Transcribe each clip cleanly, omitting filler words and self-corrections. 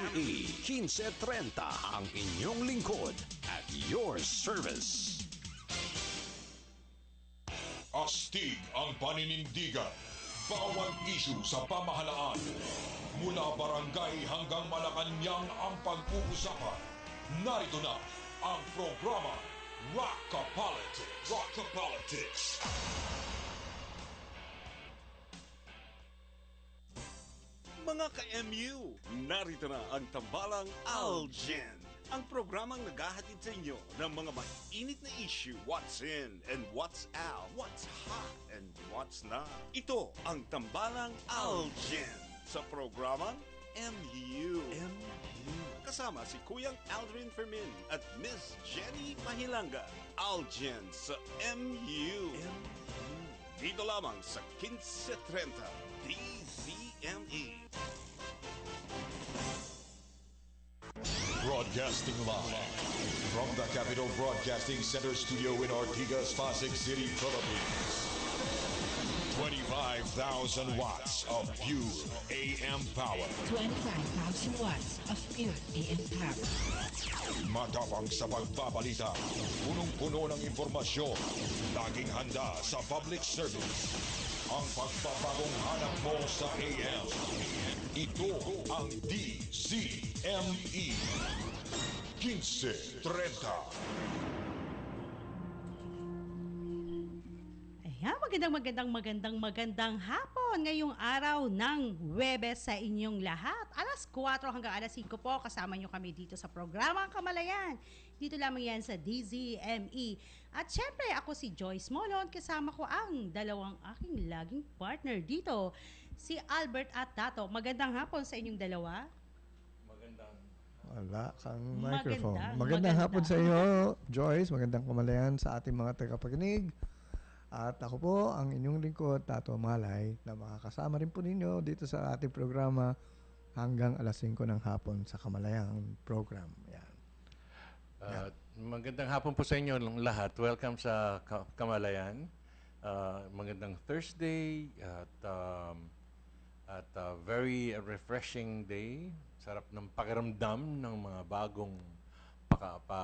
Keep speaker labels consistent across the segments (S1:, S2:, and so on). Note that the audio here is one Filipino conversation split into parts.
S1: DZME 1530 ang inyong lingkod at your service.
S2: Astig ang paninindigan. Bawal isyu sa pamahalaan. Mula barangay hanggang Malacanang ang pag-uusapan. Narito na ang programa Rock-a-Politics. Rock-a-Politics.
S1: Mga ka-MU, narito na ang tambalang Algen. Ang programang naghahatid sa inyo ng mga mainit na issue. What's in and what's out. What's hot and what's not. Ito ang tambalang Algen sa programang MU. Kasama si Kuyang Aldrin Fermin at Miss Jenny Mahilanga. Algen sa MU. Dito lamang sa 1530 DZME.
S2: Broadcasting live from the Capital Broadcasting Center studio in Ortigas, Pasig City, Philippines. 25,000 watts of pure AM power.
S3: 25,000 watts of pure AM power.
S2: Matapang sa pagbabalita. Punong-puno ng impormasyon. Laging handa sa public service. Ang pagpapagong hanap mo sa AM. Ito ang DZME 1530.
S4: Ayan, magandang hapon ngayong araw ng Huwebes sa inyong lahat. Alas 4 hanggang alas 5 po, kasama nyo kami dito sa programa Kamalayan. Dito lamang yan sa DZME. At syempre, ako si Joyce Molon, kasama ko ang dalawang aking laging partner dito, si Albert at Tato. Magandang hapon sa inyong dalawa.
S5: Wala kang microphone.
S4: Maganda.
S5: Magandang hapon sa iyo, Joyce. Magandang kamalayan sa ating mga tagapakinig. At ako po, ang inyong lingkod, Tato Malay, na makakasama rin po ninyo dito sa ating programa hanggang alas 5 ng hapon sa Kamalayang program. Yan.
S6: Magandang hapon po sa inyo lahat. Welcome sa Kamalayan. Magandang Thursday at very refreshing day. Sarap ng pakiramdam ng mga bagong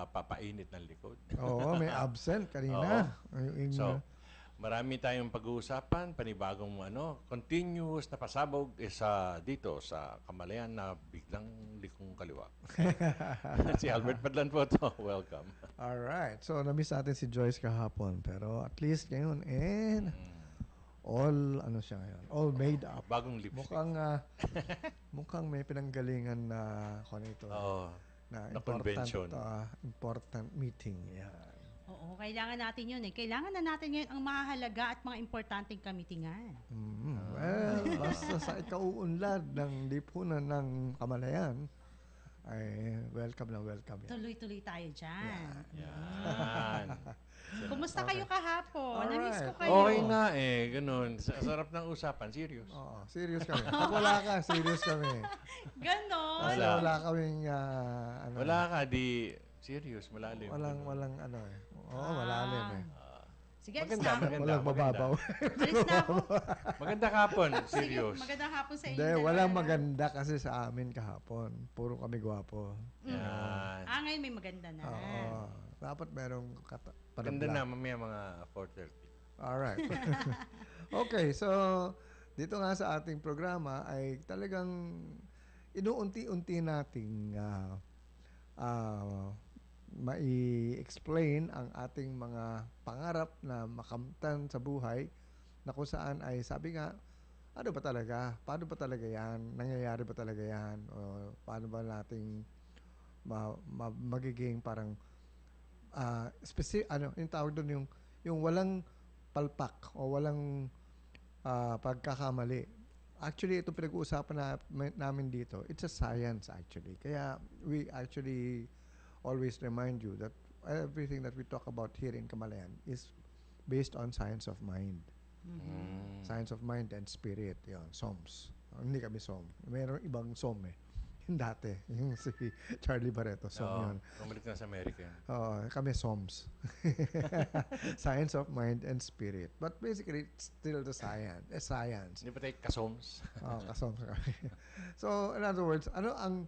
S6: papainit ng likod.
S5: Oo, may absent kanina.
S6: So, marami tayong pag-uusapan, panibagong continuous na pasabog dito sa Kamalayan na biglang likong kaliwa. Si Albert Padlan po to. Welcome.
S5: Alright. So, na-miss natin si Joyce kahapon. Pero at least ngayon, all all made up.
S6: Bagong lipstick.
S5: Mukhang may pinanggalingan na na
S6: convention.
S5: Important meeting. Yan.
S4: Oo, kailangan natin yun eh. Kailangan na natin yun ang mahalaga at mga importanteng kamitingan.
S5: Well, basta sa ikauunlad ng lipunan ng Kamalayan, ay welcome na welcome. Yan.
S4: Tuloy-tuloy tayo dyan.
S6: Yan.
S4: Kumusta kayo kahapon?
S5: Alright.
S4: Na-miss ko kayo.
S6: Okay nga ganun. Sarap ng usapan. Serious.
S5: Oo, serious kami. Pag wala ka, serious kami.
S4: Ganon.
S5: Kasi wala kaming,
S6: Wala ka, di serious, malalim.
S5: walang Oo, malalim
S4: Sige, alis
S6: Maganda,
S4: na ako.
S6: maganda.
S5: Walang mababaw.
S4: Alis na ako.
S6: Maganda kapon,
S4: Sige,
S6: serious.
S4: magandang hapon sa inyo.
S5: Hindi,
S4: dalawa.
S5: walang maganda kasi sa amin kahapon. Puro kami gwapo.
S6: Yan.
S4: Ngayon may maganda na.
S5: Oo. Dapat merong
S6: Maganda na, mamaya mga 4:30.
S5: Alright. Okay, so dito nga sa ating programa ay talagang inuunti-unti nating mai-explain ang ating mga pangarap na makamtan sa buhay na kung saan ay sabi nga, ano ba talaga? Paano ba talaga yan? Nangyayari ba talaga yan? O paano ba nating magiging parang yung tawag doon yung walang palpak o walang pagkakamali. Actually, ito pinag-uusapan namin dito. It's a science actually. Kaya we actually always remind you that everything that we talk about here in Kamalayan is based on science of mind. Science of mind and spirit. Yun, SOMS. Hindi kami SOM. Mayroong ibang SOM eh. Yung dati, yung si Charlie Barreto, SOM yun.
S6: Bumalik na sa America.
S5: Kami SOMS. Science of mind and spirit. But basically, it's still the science.
S6: Hindi ba tayo kasoms?
S5: Kasoms kami. So, in other words, ano ang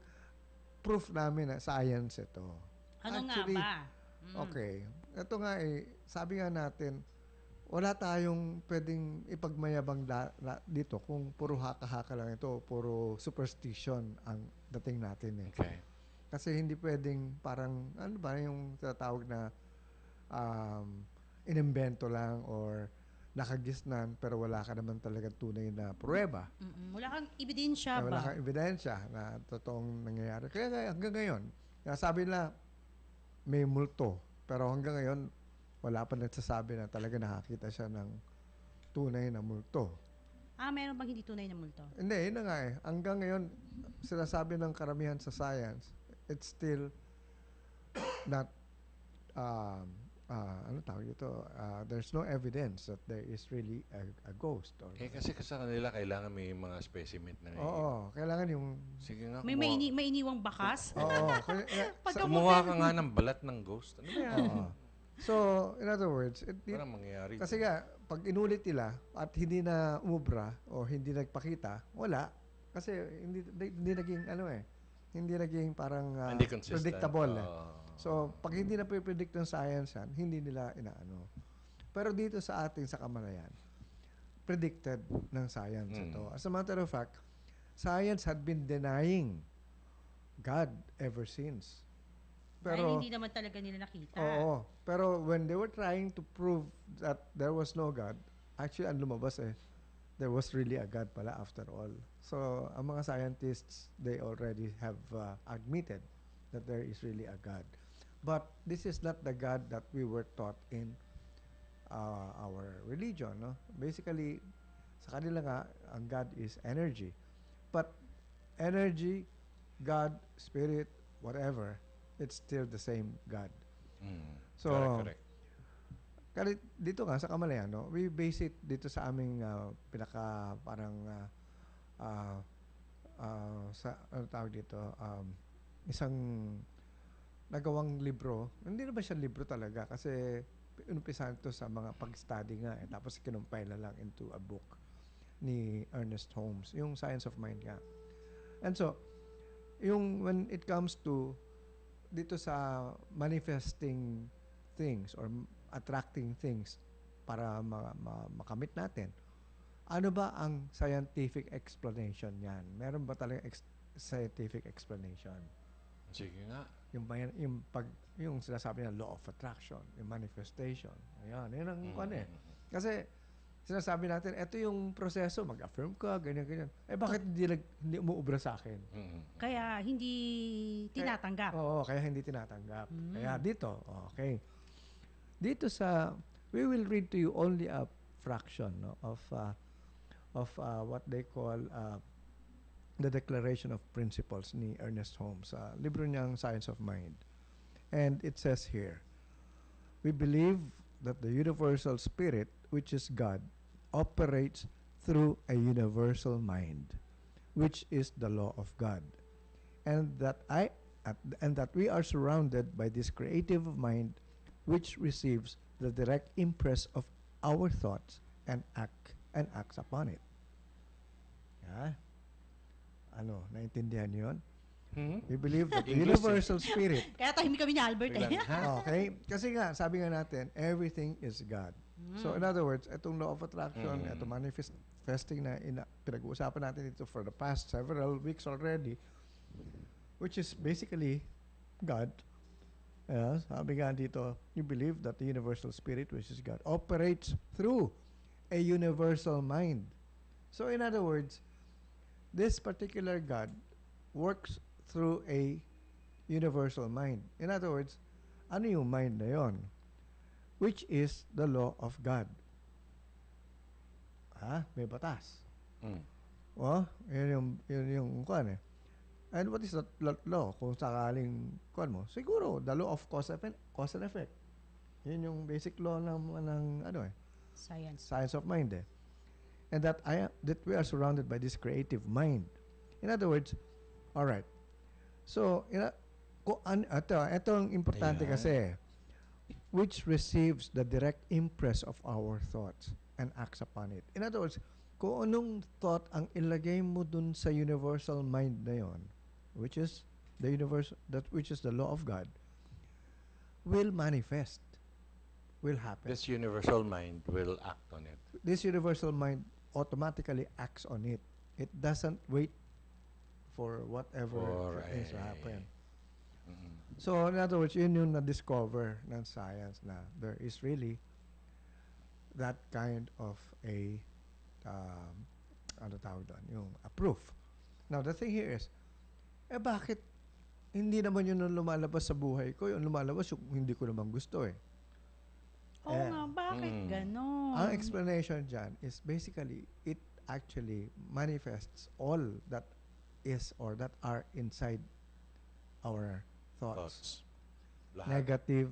S5: proof namin na science ito.
S4: Ano
S5: Actually,
S4: nga ba?
S5: Okay. Ito nga sabi nga natin, wala tayong pwedeng ipagmayabang dito kung puro haka-haka lang ito, puro superstition ang dating natin eh.
S6: Okay.
S5: Kasi hindi pwedeng parang, ano ba yung tatawag na inimbento lang or nakagisnan pero wala ka naman talaga tunay na pruweba.
S4: Wala kang ebidensya
S5: Wala
S4: ba?
S5: kang ebidensya na totoong nangyayari. Kaya hanggang ngayon, sabi nila may multo. Pero hanggang ngayon, wala pa nagsasabi na talaga nakakita siya ng tunay na multo.
S4: Meron bang hindi tunay na multo?
S5: Hindi, yun na nga eh. Hanggang ngayon, sinasabi ng karamihan sa science, it's still not, ano tawag ito, there's no evidence that there is really a ghost. Or,
S6: Kasi sa kanila, kailangan may mga specimen na
S5: oo, kailangan yung...
S6: Sige nga,
S4: May iniwang bakas?
S5: Oo.
S6: kumuha ka nga ng balat ng ghost. Ano ba yan?
S5: Oo. So, in other words,
S6: Parang mangyayari.
S5: kasi nga, pag inulit nila at hindi na umubra o hindi nagpakita, wala. Kasi hindi naging hindi naging parang
S6: Hindi consistent.
S5: predictable. So, pag hindi na predict ng science yan, hindi nila inaano. Pero dito sa ating sa Kamalayan, predicted ng science ito. As a matter of fact, science had been denying God ever since.
S4: Dahil hindi naman talaga nila nakita.
S5: Oo. Pero when they were trying to prove that there was no God, actually, ang lumabas there was really a God pala after all. So, ang mga scientists, they already have admitted that there is really a God. But this is not the God that we were taught in our religion. No? Basically, sa kanila nga, ang God is energy. But energy, God, spirit, whatever, it's still the same God. So,
S6: correct.
S5: Kasi dito nga sa Kamalayan, no, we base it dito sa aming pinaka parang sa ano tawag dito, isang nagawang libro. Hindi na ba siya libro talaga kasi inumpisahan ito sa mga pag-study nga tapos kinumpile na lang into a book ni Ernest Holmes, yung Science of Mind nga. And so, when it comes to dito sa manifesting things or attracting things para makamit natin, ano ba ang scientific explanation yan? Meron ba talagang scientific explanation?
S6: Sige nga.
S5: Yung sinasabi na law of attraction, yung manifestation. Ayan, yun ang Kasi sinasabi natin, ito yung proseso, mag-affirm ka, ganyan. Bakit hindi umuubra sa akin?
S4: Kaya hindi tinatanggap.
S5: Kaya hindi tinatanggap. Kaya dito, okay. Dito we will read to you only a fraction of what they call the Declaration of Principles ni Ernest Holmes. Libro niyang Science of Mind. And it says here, we believe that the universal spirit, which is God, operates through a universal mind, which is the law of God, and that we are surrounded by this creative mind, which receives the direct impress of our thoughts and acts upon it. Ano, naintindihan niyo yun? We believe that the universal spirit.
S4: Kaya tahimik kami ni Albert
S5: Okay? Kasi nga, sabi nga natin, everything is God. So in other words, itong law of attraction, itong manifesting na pinag-uusapan natin ito for the past several weeks already, which is basically God. Sabi nga dito, you believe that the universal spirit, which is God, operates through a universal mind. So in other words, this particular God works through a universal mind. In other words, ano yung mind na yon? Which is the law of God. May batas. Yun yung kuwan eh. And what is that law? Kung sakaling kuwan mo, siguro, the law of cause and effect. Yun yung basic law ng Science of mind eh. And that we are surrounded by this creative mind. In other words, all right. So, ito ang importante kasi, which receives the direct impress of our thoughts and acts upon it. In other words, kung anong thought ang ilagay mo dun sa universal mind na yon, which is the universe, that which is the law of God, will manifest, will happen.
S6: This universal mind will act on it.
S5: This universal mind automatically acts on it. It doesn't wait for whatever
S6: For
S5: things to
S6: a-
S5: happen.
S6: Mm.
S5: So, in other words, yun yung na-discover ng science na there is really that kind of a, ano tawag doon, yung a proof. Now, the thing here is, bakit hindi naman yun ang lumalabas sa buhay ko? Yung lumalabas yung hindi ko naman gusto eh.
S4: Oo nga, bakit ganon?
S5: Ang explanation dyan is basically, it actually manifests all that is or that are inside our thoughts.
S6: Lahat.
S5: Negative,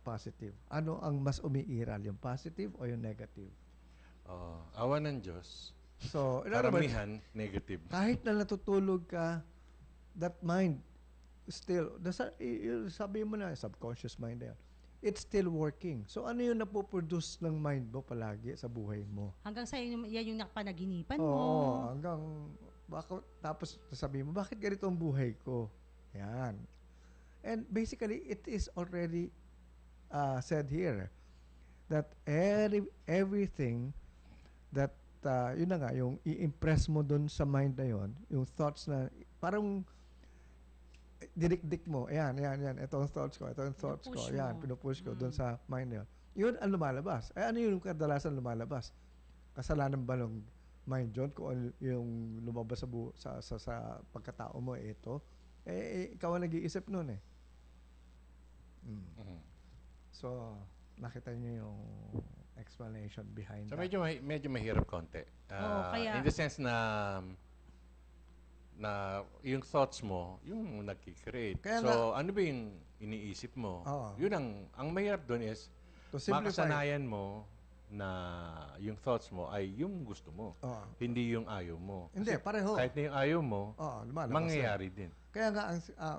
S5: positive. Ano ang mas umiiral, yung positive o yung negative?
S6: Awa ng Diyos.
S5: So, in other words,
S6: Karamihan, negative.
S5: kahit na natutulog ka, that mind still, sabi mo na, subconscious mind na yan, it's still working. So, ano yung napoproduce ng mind mo palagi sa buhay mo?
S4: Hanggang sa yan yung nakapanaginipan
S5: Oo,
S4: mo.
S5: hanggang, tapos sabi mo, bakit ganito ang buhay ko? Yan. And basically, it is already said here that everything that, yun na nga, yung i-impress mo dun sa mind na yun, yung thoughts na, parang, didik-dik mo, ayan, ito ang thoughts ko,
S4: Pinupush
S5: ayan,
S4: mo.
S5: pinupush ko dun sa mind na yun. Yun ang lumalabas. Ano yung kadalasan lumalabas? Kasalanan ba ng mind yun kung ano yung lumabas sa pagkatao mo, ito? Ikaw ang nag-iisip nun eh. So, nakita niyo yung explanation behind
S6: So
S5: that.
S6: medyo mahirap konti.
S4: Oo, kaya-
S6: In the sense na yung thoughts mo, yung nagki-create.
S5: Kaya
S6: So, ano ba yung iniisip mo?
S5: Oo.
S6: Yun ang mahirap doon is,
S5: To simplify,
S6: makasanayan mo na yung thoughts mo ay yung gusto mo.
S5: Oo.
S6: Hindi yung ayaw mo.
S5: Hindi, pareho.
S6: Kahit na yung ayaw mo,
S5: lumalabas
S6: mangyayari din.
S5: Kaya nga,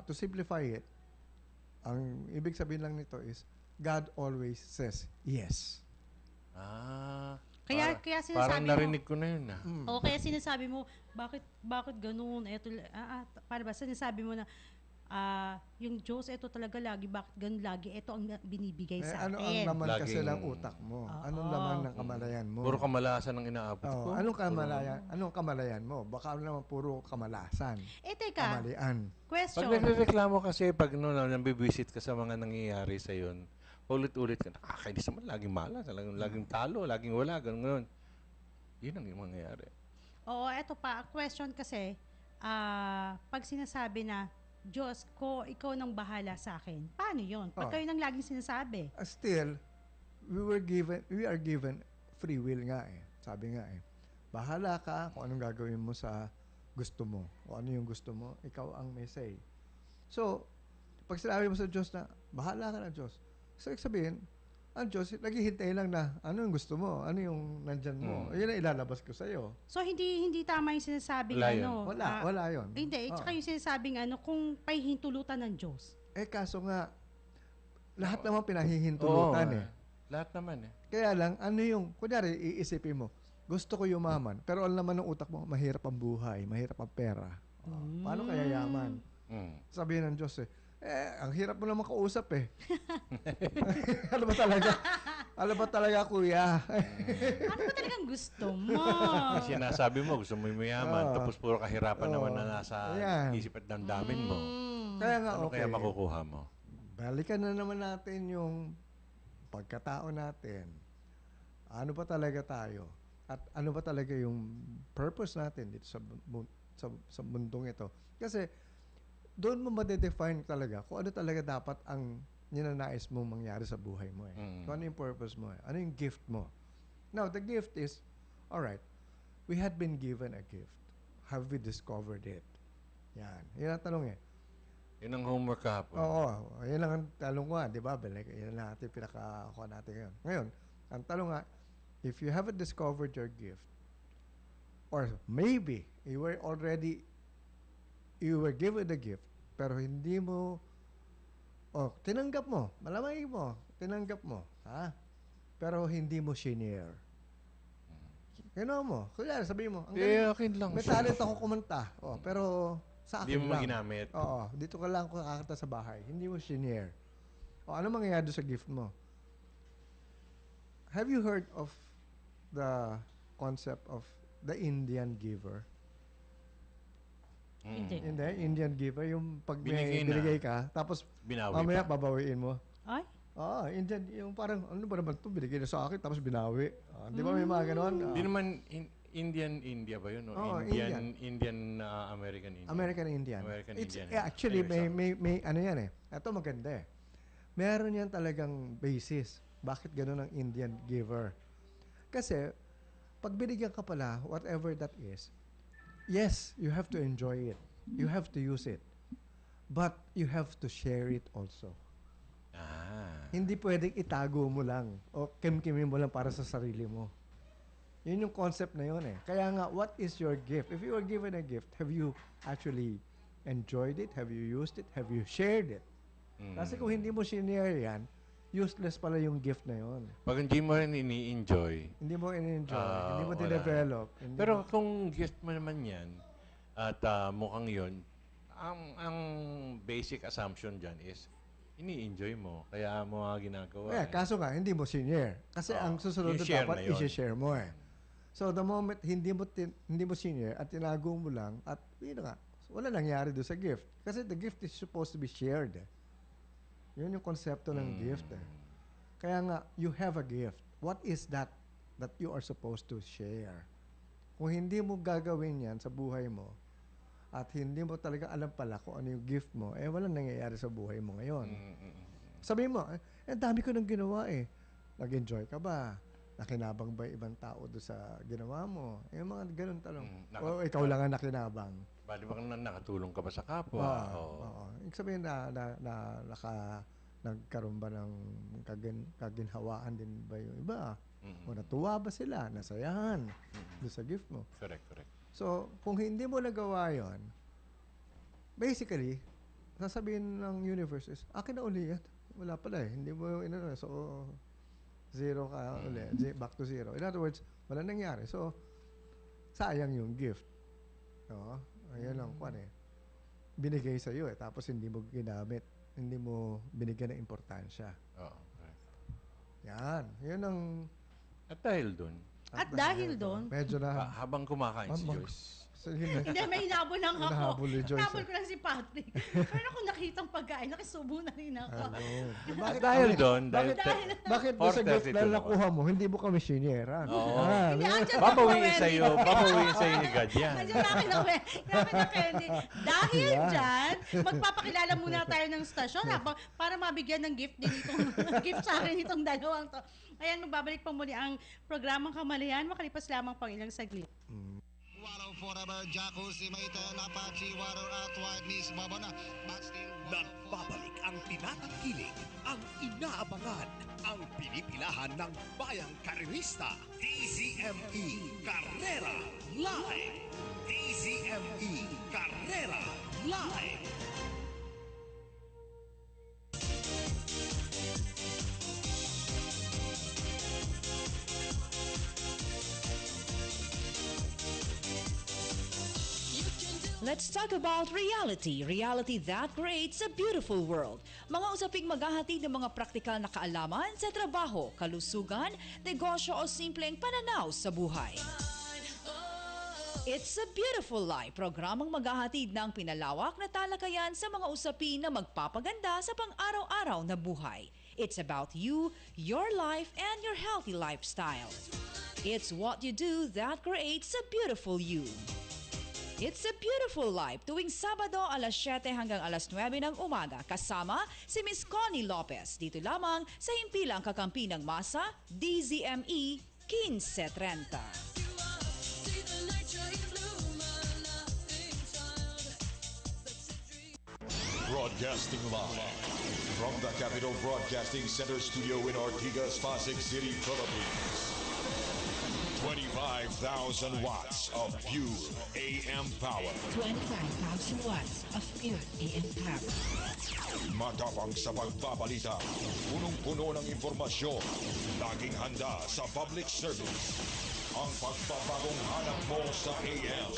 S5: to simplify it, ang ibig sabihin lang nito is, God always says yes.
S4: Kaya sinasabi
S6: parang
S4: mo-
S6: narinig ko na yun.
S4: O kaya sinasabi mo, bakit ganoon? Eto, para ba, sinasabi mo na, yung Diyos, ito talaga lagi, bakit ganun lagi? Ito ang binibigay sa
S5: Ano ang
S4: akin.
S5: laman kasi
S6: Laging-
S5: ng utak mo? Anong laman ng kamalayan mo?
S6: Puro kamalasan ang inaabot ko.
S5: Anong kamalayan mo? Baka naman puro kamalasan.
S4: Teka,
S5: Kamalian.
S4: question.
S6: Pag nagreklamo kasi, pag nabibisit ka sa mga nangyayari sa yun, ulit-ulit ka, nakakainis naman, laging malas, laging talo, laging wala, ganun. Yun ang mangyayari.
S4: Oo, eto pa, question kasi, pag sinasabi na, Diyos ko, ikaw nang bahala sa akin. Paano yun? Pag kayo nang laging sinasabi.
S5: Still, we are given free will nga eh. Sabi nga eh. Bahala ka kung anong gagawin mo sa gusto mo. O ano yung gusto mo, ikaw ang may say. So, pag sinabi mo sa Diyos na, bahala ka na Diyos. So, sabihin, ang Diyos, naghihintay lang na, ano yung gusto mo? Ano yung nandyan mo? Yun ang ilalabas ko sa'yo.
S4: So, hindi tama yung sinasabing
S6: Wala yun.
S5: Wala yun.
S4: Hindi, tsaka yung sinasabing kung pahihintulutan ng Diyos.
S5: Kaso nga, lahat naman pinahihintulutan eh.
S6: Lahat naman eh.
S5: Kaya lang, ano yung, kunyari, iisipin mo, gusto ko yumaman, pero alam naman ng utak mo, mahirap ang buhay, mahirap ang pera. Paano kaya yaman? Sabihin ng Diyos ang hirap mo naman kausap eh. Ano ba talaga? Ano ba talaga, kuya?
S4: Ano ba talagang gusto mo?
S6: Kasi sinasabi mo, gusto mo yung mayaman, tapos puro kahirapan naman na nasa
S5: Ayan.
S6: isip at damdamin mo.
S5: Kaya nga,
S6: Ano
S5: okay.
S6: kaya makukuha mo?
S5: Balikan na naman natin yung pagkatao natin. Ano ba talaga tayo? At ano ba talaga yung purpose natin dito sa mundong ito? Kasi doon mo ma-define talaga kung ano talaga dapat ang ninanais mong mangyari sa buhay mo eh. Kung ano yung purpose mo eh. Ano yung gift mo. Now, the gift is, alright, we had been given a gift. Have we discovered it? Yan. Yan ang tanong eh.
S6: Yun ang homework kahapon.
S5: Oo. Yan lang ang talong ko, di ba? Yan lang natin pinakakuha natin ngayon. Ngayon, ang talong nga, if you haven't discovered your gift, or maybe you were given the gift, pero hindi mo, tinanggap mo, malamay mo, tinanggap mo, ha? Pero hindi mo shinare. Gano'n mo. Kaya sabihin mo,
S6: akin lang.
S5: may talent ako kumanta. Pero sa
S6: Hindi
S5: akin
S6: mo
S5: lang.
S6: ginamit.
S5: Oo, dito ka lang kakakita sa bahay. Hindi mo shinare. O ano mangyayari doon sa gift mo? Have you heard of the concept of the Indian giver?
S4: Hindi.
S5: Hindi, Indian giver, yung pag may
S6: Binigay na.
S5: binigay ka, tapos
S6: Binawi
S5: mamaya
S6: pa.
S5: babawiin mo.
S4: Ay,
S5: Indian, yung parang, ano ba naman ito, binigay na sa akin, tapos binawi. Di ba may mga ganon?
S6: Hindi naman India ba yun? O
S5: Oo,
S6: Indian American Indian.
S5: American Indian.
S6: American
S5: It's,
S6: Indian.
S5: actually,
S6: Anyway,
S5: may ano yan eh. Ito maganda eh. Meron yan talagang basis. Bakit ganun ang Indian giver? Kasi, pag binigyan ka pala, whatever that is, yes, you have to enjoy it. You have to use it. But you have to share it also. Hindi pwedeng itago mo lang o kimkimin mo lang para sa sarili mo. Yun yung concept na yun eh. Kaya nga, what is your gift? If you were given a gift, have you actually enjoyed it? Have you used it? Have you shared it? Kasi kung hindi mo sinare yan, useless pala yung gift na yun.
S6: Pag hindi mo rin ini-enjoy.
S5: Hindi mo in-enjoy, hindi mo
S6: wala.
S5: dinevelop. hindi
S6: Pero
S5: mo-
S6: kung gift mo naman yan, at mukhang yun, ang basic assumption dyan is, ini-enjoy mo. Kaya mo nga ginagawa.
S5: kaso nga, hindi mo sinare. Kasi ang susunod
S6: yung
S5: na
S6: share
S5: dapat,
S6: na yun.
S5: i-share mo eh. So the moment hindi mo sinare at tinago mo lang at yun nga, wala nangyari doon sa gift. Kasi the gift is supposed to be shared. Eh. Yun yung konsepto ng gift eh. Kaya nga, you have a gift. What is that you are supposed to share? Kung hindi mo gagawin yan sa buhay mo at hindi mo talaga alam pala kung ano yung gift mo, walang nangyayari sa buhay mo ngayon. Sabihin mo, dami ko nang ginawa eh. Nag-enjoy ka ba? Nakinabang ba yung ibang tao doon sa ginawa mo? Yung mga ganun talong. O ikaw lang ang nakinabang.
S6: Di ba nakatulong ka ba sa kapwa?
S5: Oo. Ibig sabihin nagkaroon ba ng kaginhawaan din ba yung iba? O natuwa ba sila? Nasayahan doon sa gift mo?
S6: Correct.
S5: So, kung hindi mo nagawa yon, basically, sasabihin ng universe is, akin na uli yan. Wala pala eh. Hindi mo so, zero ka uli. Back to zero. In other words, wala nangyari. So, sayang yung gift. No? Ayun lang kwan eh. Binigay sa iyo eh. Tapos hindi mo ginamit. Hindi mo binigyan ng importansya.
S6: Correct.
S5: Yan. Yun ang...
S6: At dahil dun,
S4: at dahil doon,
S5: Medyo na...
S6: habang kumakain si
S5: Mag-
S6: Joyce,
S5: Sige na.
S4: hindi, may hinabol lang ako.
S5: Hinahabol ni Joyce,
S4: Hinabol ko lang si Patrick. Pero kung nakitang pagkain, nakisubo na rin ako.
S6: at dahil dun,
S5: Bakit doon sa gift
S6: 4:32
S5: na
S6: naman.
S5: nakuha mo, hindi mo kami sinyeran?
S6: Oo.
S4: Hindi, andyan pa
S6: babawiin
S4: Wendy.
S6: sa'yo ni God yan.
S4: Kasi grabe na Candy. Dahil dyan, magpapakilala muna tayo ng stasyon para mabigyan ng gift din itong gift sa akin itong dalawang to. Ayan, magbabalik pa muli ang programang Kamalayan. Makalipas lamang pang ilang saglit.
S7: Water forever, Jacuzzi, Maita, Apache, Water, Outward, Miss Babana, but still...
S1: Nagbabalik ang tinatangkilik, ang inaabangan, ang pinipilahan ng bayang karerista. DZME Carrera Live! DZME Carrera Live!
S3: Let's talk about reality. Reality that creates a beautiful world. Mga usaping maghahatid ng mga praktikal na kaalaman sa trabaho, kalusugan, negosyo o simpleng pananaw sa buhay. It's a Beautiful Life, programang maghahatid ng pinalawak na talakayan sa mga usapin na magpapaganda sa pang-araw-araw na buhay. It's about you, your life, and your healthy lifestyle. It's what you do that creates a beautiful you. It's a Beautiful Life tuwing Sabado alas 7 hanggang alas 9 ng umaga kasama si Miss Connie Lopez dito lamang sa himpilang kakampi ng masa DZME 1530.
S2: Broadcasting live from the Capital Broadcasting Center studio in Ortigas, Pasig City, Philippines. 25,000 watts of pure AM power.
S8: 25,000 watts of pure AM power.
S2: Matapang sa pagbabalita, punong-puno ng impormasyon, laging handa sa public service. Ang pagbabagong hanap mo sa AM.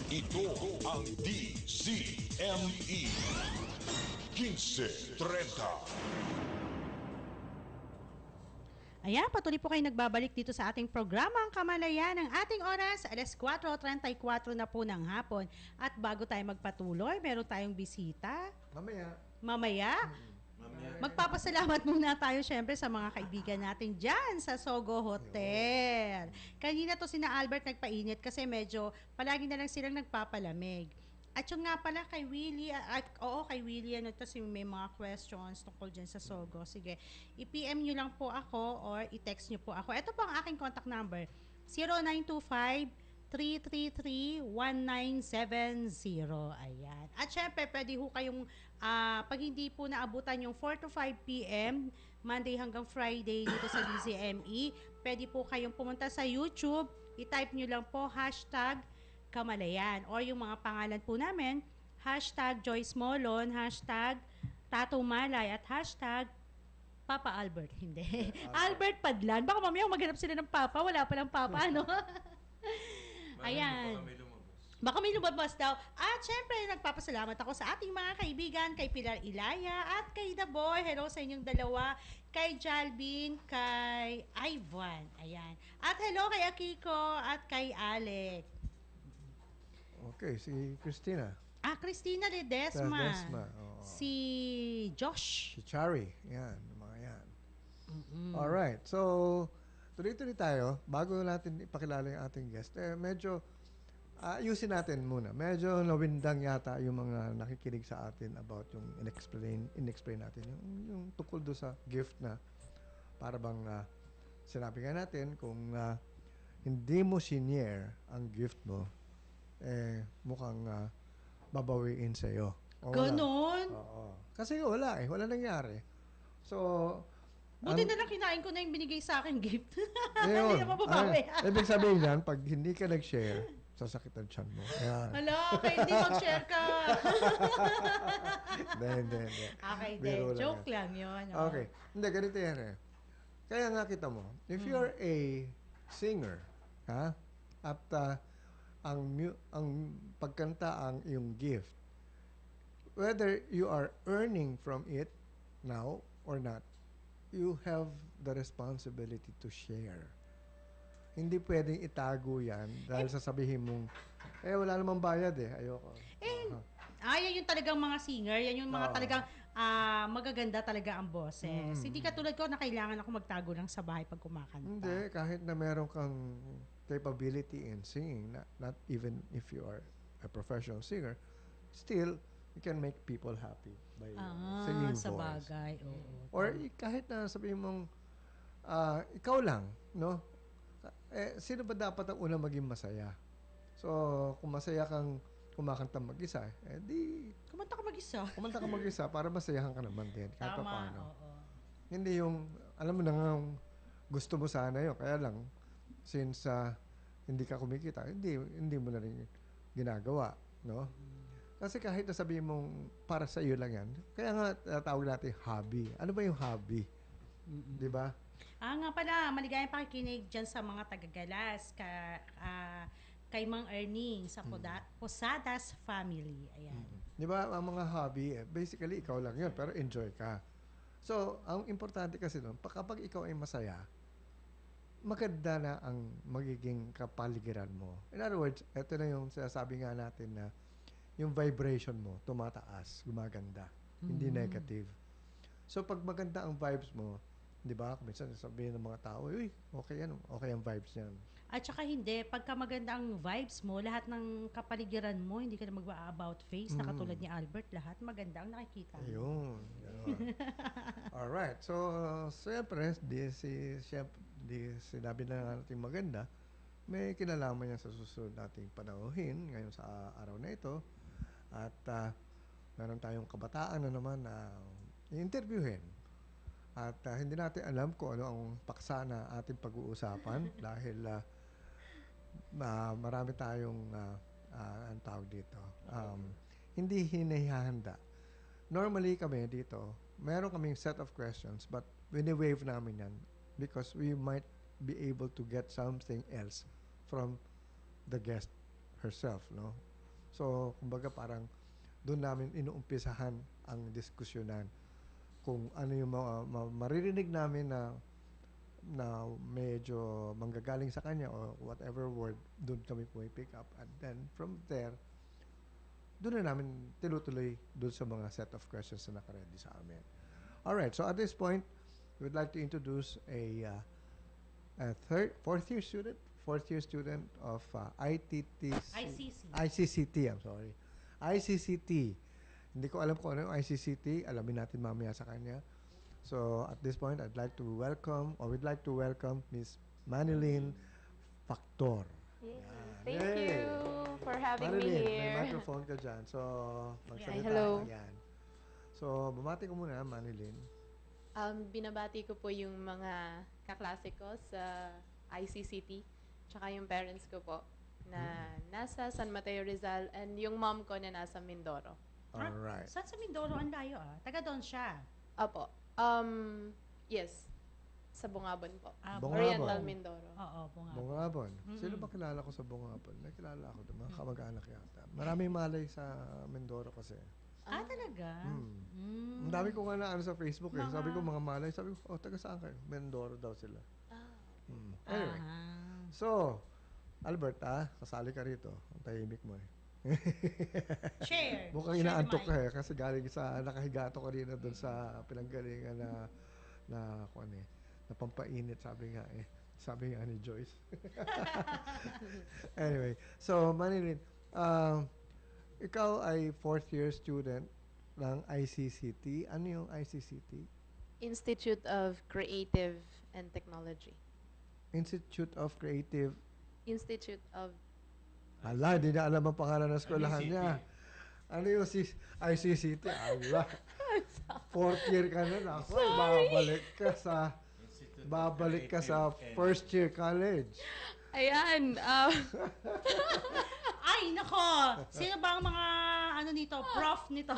S2: Ito ang DZME 1530.
S4: Ayan, patuloy po kayo nagbabalik dito sa ating programang Kamalayan. Ang ating oras, alas 4:34 na po ng hapon. At bago tayo magpatuloy, meron tayong bisita. Mamaya. Magpapasalamat muna tayo syempre sa mga kaibigan natin dyan sa Sogo Hotel. Kanina to sina Albert nagpainit kasi medyo palagi na lang silang nagpapalamig. At yung nga pala kay Willie, kay Willie, may mga questions tungkol dyan sa Sogo. Sige, i-PM nyo lang po ako or i-text nyo po ako. Ito po ang aking contact number, 0925-333-1970. Ayan. At syempre, pwede ho kayong, pag hindi po naabutan yung 4 to 5 p.m., Monday hanggang Friday dito sa DZME, pwede po kayong pumunta sa YouTube, i-type nyo lang po, hashtag Kamalayan, or yung mga pangalan po namin, hashtag Joyce Molon, hashtag Tato Malay, at hashtag Papa Albert. Hindi. Albert Padlan. Baka mamaya maghanap sila ng Papa. Wala pa ng Papa, ano? Ayan. Baka may lumabas daw. At syempre, nagpapasalamat ako sa ating mga kaibigan, kay Pilar Ilaya at kay The Boy. Hello sa inyong dalawa. Kay Jalvin, kay Ivan. Ayan. At hello kay Akiko at kay Alec.
S5: Okay, si Christina.
S4: Christina Ledesma.
S5: Ledesma, oo.
S4: Si Josh.
S5: Si Chari. Yan, mga yan. Alright, so tuloy-tuloy tayo. Bago natin ipakilala yung ating guest, medyo ayusin natin muna. Medyo nawindang yata yung mga nakikinig sa atin about yung in-explain natin. Yung tungkol doon sa gift na para bang sinabi nga natin kung hindi mo senior ang gift mo, mukhang babawiin sa iyo.
S4: Ganon?
S5: Oo. Kasi wala nangyari. So,
S4: buti na lang kinain ko na yung binigay sa akin gift.
S5: Hindi
S4: na mababawi.
S5: Ibig sabihin yan, pag hindi ka nag-share, sasakit ang tiyan mo. Ayan.
S4: Hala, kaya hindi mag-share ka.
S5: Hindi.
S4: Okay,
S5: Biro lang
S4: joke
S5: yan.
S4: lang yun.
S5: Okay. Hindi, ganito yan Kaya nga kita mo, if you're a singer, at ang pagkanta ang iyong gift, whether you are earning from it now or not, you have the responsibility to share. Hindi pwedeng itago yan dahil sasabihin mong, wala namang bayad ayoko.
S4: Yan yung talagang mga singer, yan yung mga talagang magaganda talaga ang boses. Hindi katulad ko na kailangan ako magtago lang sa bahay pag kumakanta.
S5: Hindi, kahit na meron kang capability in singing, not even if you are a professional singer, still, you can make people happy by singing
S4: sa
S5: voice.
S4: bagay.
S5: Or kahit na sabihin mong, ikaw lang, no? Sino ba dapat ang unang maging masaya? So, kung masaya kang kumakanta mag-isa, di... Kumanta ka mag-isa para masayahan ka naman din. Kahit pa paano. Hindi yung, alam mo na nga, gusto mo sana yun. Kaya lang, since hindi ka kumikita, hindi mo na rin ginagawa, no? Kasi kahit na sabihin mong para sa iyo lang yan, kaya nga tawag natin hobby. Ano ba yung hobby? Di ba?
S4: Nga pala, maligayang pakikinig dyan sa mga tagagalas, kay Mang Erning sa Posadas Family. Ayan.
S5: Di ba, ang mga hobby, basically ikaw lang yun, pero enjoy ka. So, ang importante kasi doon, kapag ikaw ay masaya, maganda na ang magiging kapaligiran mo. In other words, ito na yung sinasabi nga natin na yung vibration mo tumataas, gumaganda, hindi negative. So pag maganda ang vibes mo, 'di ba? Minsan sabihin ng mga tao, "Uy, okay yan, okay ang vibes niyan."
S4: At saka hindi, pagka maganda ang vibes mo, lahat ng kapaligiran mo, hindi ka na mag-about face, na katulad ni Albert, lahat maganda ang nakikita mo.
S5: Ayun. Alright. So, siyempre, sinabi na natin maganda, may kinalaman yan sa susunod nating panauhin ngayon sa araw na ito. At meron tayong kabataan na naman na i-interviewin. At hindi natin alam kung ano ang paksa na ating pag-uusapan dahil marami tayong ang tawag dito. Hindi hinahanda. Normally kami dito, meron kaming set of questions but wini-wave namin yan because we might be able to get something else from the guest herself, no? So, kumbaga parang doon namin inuumpisahan ang diskusyonan kung ano yung maririnig namin na medyo manggagaling sa kanya or whatever word, doon kami pick up. And then, from there, doon na namin tinutuloy doon sa mga set of questions na nakaready sa amin. Alright, so at this point, we would like to introduce a fourth year student of ICCT, I'm sorry. ICCT. Hindi ko alam kung ano yung ICCT. Alamin natin mamaya sa kanya. So, at this point, we'd like to welcome Miss Manilyn Factor.
S9: Thank you for having
S5: Manilyn,
S9: me here.
S5: may microphone ka dyan. So, magsalita
S9: hello.
S5: ka yan. So, bumati ko muna, Manilyn.
S9: Binabati ko po yung mga kaklase ko sa ICCT, tsaka yung parents ko po na nasa San Mateo Rizal and yung mom ko na nasa Mindoro.
S5: Alright.
S4: Saan sa Mindoro ang layo Taga doon siya.
S9: Apo. Yes. Sa Bungabon po.
S5: Bungabon.
S9: Oriental Mindoro.
S4: Oo, Bungabon.
S5: Bungabon. Sino ba kilala ko sa Bungabon? May kilala ako doon. Mga kamag-anak yata. Maraming malay sa Mindoro kasi.
S4: Talaga?
S5: Ang dami ko nga na sa Facebook eh. Sabi ko mga malay. Sabi ko, taga saan kayo? Mindoro daw sila. Anyway. So, Albert, kasali ka rito. Ang tahimik mo eh.
S4: Share.
S5: Mukhang inaantok ka eh. Kasi galing sa nakahiga to kanina doon sa pinanggalingan na pampainit, sabi nga ni Joyce. Anyway, so Manilyn, ikaw ay fourth year student ng ICCT. Ano yung ICCT?
S9: Institute of Creative and Technology.
S5: Institute of Creative.
S9: Institute of...
S5: Hala, hindi na alam ang pangalan ng eskwelahan niya. Ano yung ICCT? Hala. Fourth year ka na. Ako, babalik ka sa first year college.
S9: Ayan.
S4: Ay, nako! Sino ba ang mga prof nito?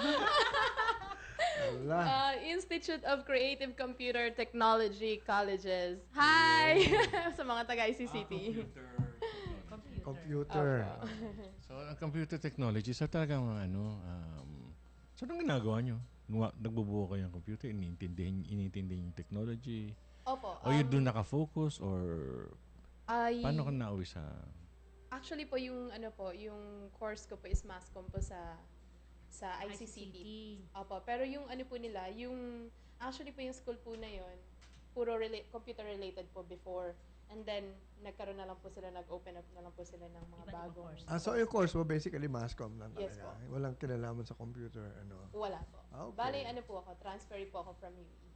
S9: Institute of Creative Computer Technology Colleges. Hi! Sa mga taga-ICCT.
S5: Computer.
S6: So, ang computer technology, so talagang so anong ginagawa nyo? Nagbubuo kayo ng computer, iniintindihin yung technology?
S9: Opo.
S6: O yun doon nakafocus or paano ka nauwi sa...
S9: Actually po, yung course ko po is mass comm po sa ICCT. Opo. Pero yung po nila, actually po yung school po na yun, puro computer related po before. And then, nag-open up na lang po sila ng mga bagong course.
S5: So yung course mo basically mass comm lang
S9: Yes
S5: talaga?
S9: po.
S5: Walang kinalaman sa computer,
S9: Wala po.
S5: Okay.
S9: Bale, po ako, transfer po ako from UE.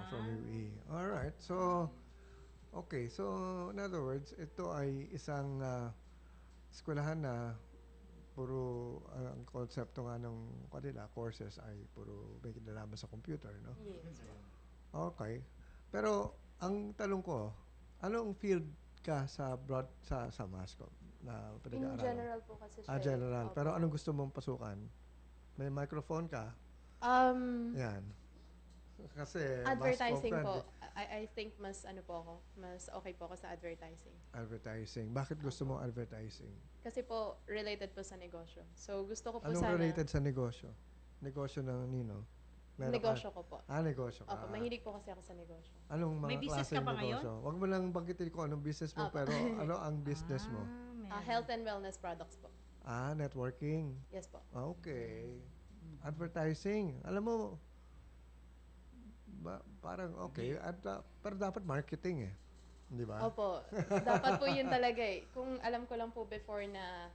S5: From UE. Alright. So, okay. So, in other words, ito ay isang eskwelahan na puro ang konsepto nga ng kanila courses ay puro may kinalaman sa computer, no?
S9: Yes.
S5: Okay. Pero ang tanong ko, anong field ka sa mass comm na
S9: In
S5: pinag-aaralan?
S9: general po kasi siya.
S5: General.
S9: Opo.
S5: Pero anong gusto mong pasukan? May microphone ka? Yan. Kasi
S9: Advertising
S5: mass comm
S9: po. I think mas okay po ako sa advertising.
S5: Advertising. Bakit gusto mo advertising?
S9: Kasi po, related po sa negosyo. So, gusto ko po
S5: Anong
S9: sana...
S5: related sa negosyo? Negosyo ng nino?
S9: Negosyo ko po.
S5: Negosyo ka.
S9: Opo, mahilig po kasi ako sa negosyo.
S5: Anong mga
S4: May business
S5: klaseng
S4: ka ba ngayon?
S5: negosyo? Huwag mo lang banggitin ko anong business mo,
S9: Opo.
S5: pero ano ang business mo?
S9: Health and wellness products po.
S5: Networking.
S9: Yes po.
S5: Okay. Advertising. Alam mo, parang okay. Pero dapat marketing eh. Di ba?
S9: Opo. Dapat po yun talaga eh. Kung alam ko lang po before na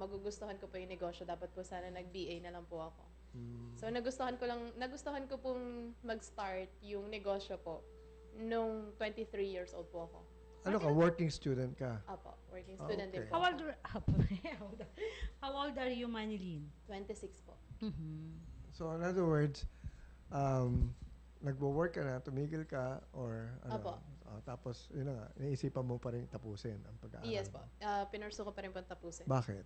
S9: magugustuhan ko po yung negosyo, dapat po sana nag-BA na lang po ako. So nagustuhan ko pong mag-start yung negosyo po nung 23 years old po ako.
S5: Ano ka? Working student ka?
S9: Opo, working student din
S5: Okay.
S9: po.
S4: How old are you, Manilyn?
S9: 26 po.
S5: So in other words, nagwo-work ka na, tumigil ka, or ano?
S9: Opo.
S5: Tapos, yun na nga, naisipan mo pa rin tapusin ang pag-aaral
S9: Yes po.
S5: mo.
S9: Pinursu ko pa rin po tapusin.
S5: Bakit?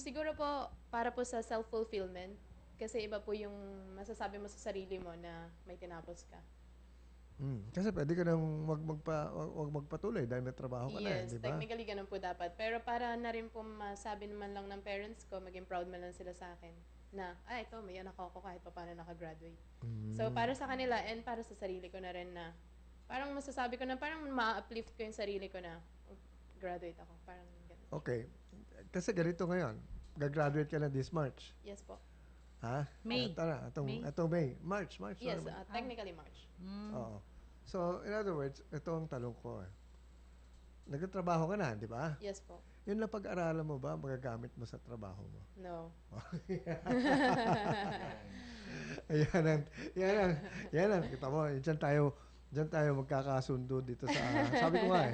S9: Siguro po, para po sa self-fulfillment. Kasi iba po yung masasabi mo sa sarili mo na may tinapos ka.
S5: Kasi pwede ka nang wag magpatuloy dahil may trabaho ka na,
S9: Yes,
S5: di ba?
S9: technically ganun po dapat. Pero para na rin po masabi naman lang ng parents ko, maging proud man lang sila sa akin na, ito, may anak ako kahit pa paano nakagraduate. So, para sa kanila and para sa sarili ko na rin na, parang masasabi ko na, parang ma-uplift ko yung sarili ko na, graduate ako. Parang ganun.
S5: Okay. Kasi ganito ngayon, gagraduate ka na this March.
S9: Yes po.
S5: Ha?
S4: May.
S5: Itong May. March.
S9: Yes,
S5: sorry.
S9: technically March.
S5: Oo. So, in other words, ito ang talong ko. Nagtatrabaho ka na, di ba?
S9: Yes po.
S5: Yun lang pag-aralan mo ba, magagamit mo sa trabaho mo?
S9: No.
S5: Yan ang, kita mo, dyan tayo magkakasundo dito sa, sabi ko nga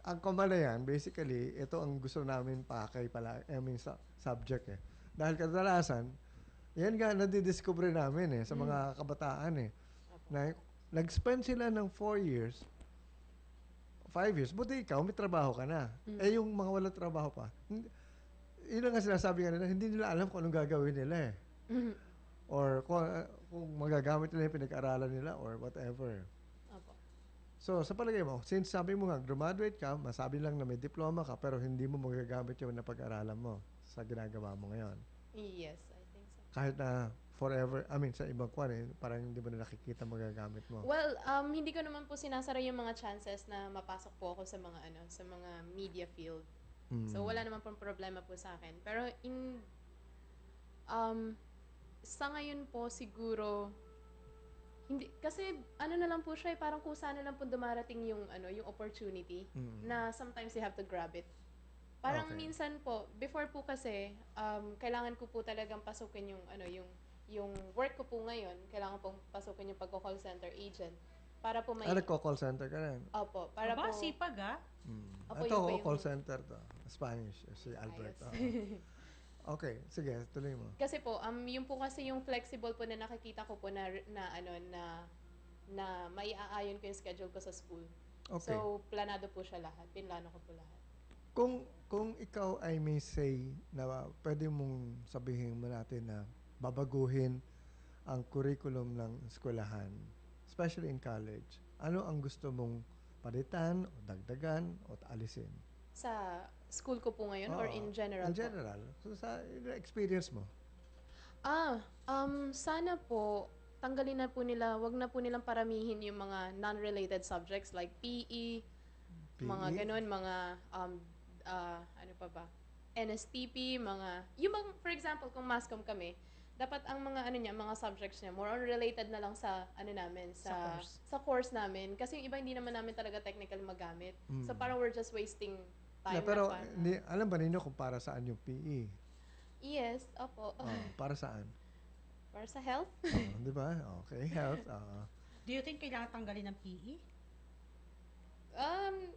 S5: ang kamalayan, basically, ito ang gusto namin pakay pala, subject Dahil kadalasan, yan nga, nadidiscover namin sa mga kabataan na nag-spend sila ng 4 years, 5 years, buti ikaw, may trabaho ka na. Yung mga walang trabaho pa, yun ang nga sinasabi nga nila, hindi nila alam kung anong gagawin nila Or kung magagamit nila yung pinag-aralan nila or whatever.
S9: Opo.
S5: So, sa palagay mo, since sabi mo nga, graduate ka, masabi lang na may diploma ka, pero hindi mo magagamit yung napag-aralan mo sa ginagawa mo ngayon.
S9: Yes, I think so.
S5: Kahit na forever, sa ibang kwan parang hindi mo na nakikita magagamit mo.
S9: Well, hindi ko naman po sinasara yung mga chances na mapasok po ako sa mga sa mga media field. So wala naman pong problema po sa akin. Pero sa ngayon po siguro hindi kasi na lang po siya parang kusa na lang po dumarating yung yung opportunity na sometimes you have to grab it. Parang minsan po before po kasi kailangan ko po talagang pasukin yung work ko po ngayon, kailangan pong pasukin yung pagko-call center agent para po may
S5: nagko-call center ka rin?
S9: Opo, para po
S4: sipag
S9: Opo,
S5: Ito,
S9: yun po
S5: call
S9: yung-
S5: center to. Spanish, si Albert.
S9: Ayos.
S5: Okay, sige, tuloy mo.
S9: Kasi po, yung po kasi yung flexible po na nakikita ko po na maiaayon ko yung schedule ko sa school.
S5: Okay.
S9: So, planado po siya lahat. Pinlano ko po lahat.
S5: Kung ikaw ay may say na pwede mong sabihin mo natin na babaguhin ang curriculum ng eskwelahan, especially in college, ano ang gusto mong palitan, o dagdagan, o alisin?
S9: Sa school ko po ngayon or in general
S5: In
S9: po?
S5: general. So, sa experience mo.
S9: Sana po, tanggalin na po nila, wag na po nilang paramihin yung mga non-related subjects like PE, mga ganun, mga, ano pa ba, NSTP, for example, kung MASCOM kami, dapat ang mga mga subjects niya more on related na lang sa namin sa course namin kasi yung iba hindi naman namin talaga technical magamit. So parang we're just wasting time.
S5: Pero alam ba ninyo kung para saan yung PE?
S9: Yes, opo.
S5: Para saan?
S9: Para sa health?
S5: Di ba? Okay, health.
S4: Do you think kailangan tanggalin ng PE?